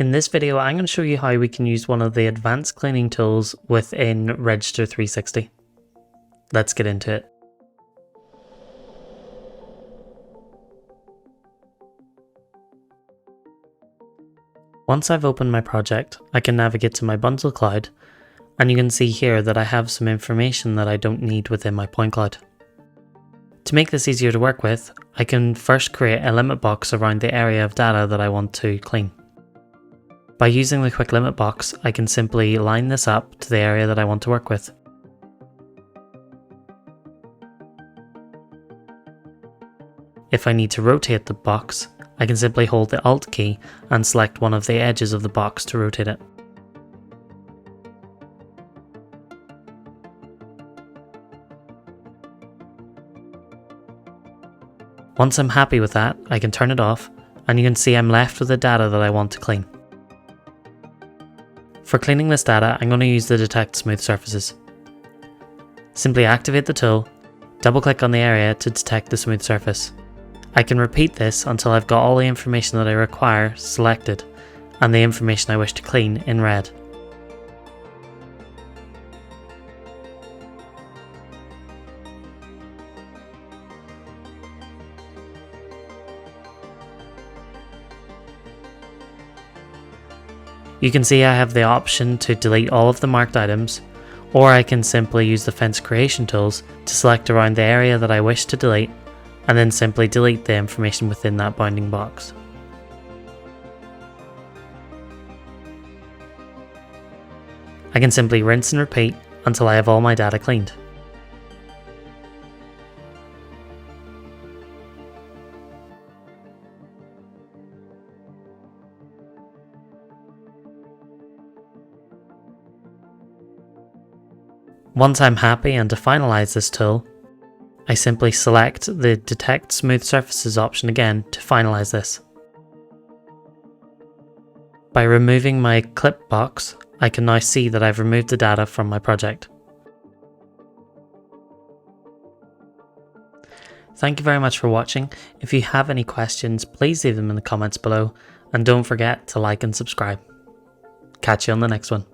In this video, I'm going to show you how we can use one of the advanced cleaning tools within Register 360. Let's get into it. Once I've opened my project, I can navigate to my bundle cloud, and you can see here that I have some information that I don't need within my point cloud. To make this easier to work with, I can first create a limit box around the area of data that I want to clean. By using the quick limit box, I can simply line this up to the area that I want to work with. If I need to rotate the box, I can simply hold the Alt key and select one of the edges of the box to rotate it. Once I'm happy with that, I can turn it off, and you can see I'm left with the data that I want to clean. For cleaning this data, I'm going to use the Detect Smooth Surfaces. Simply activate the tool, double click on the area to detect the smooth surface. I can repeat this until I've got all the information that I require selected and the information I wish to clean in red. You can see I have the option to delete all of the marked items, or I can simply use the fence creation tools to select around the area that I wish to delete, and then simply delete the information within that bounding box. I can simply rinse and repeat until I have all my data cleaned. Once I'm happy, and to finalize this tool, I simply select the Detect Smooth Surfaces option again to finalize this. By removing my clip box, I can now see that I've removed the data from my project. Thank you very much for watching. If you have any questions, please leave them in the comments below, and don't forget to like and subscribe. Catch you on the next one.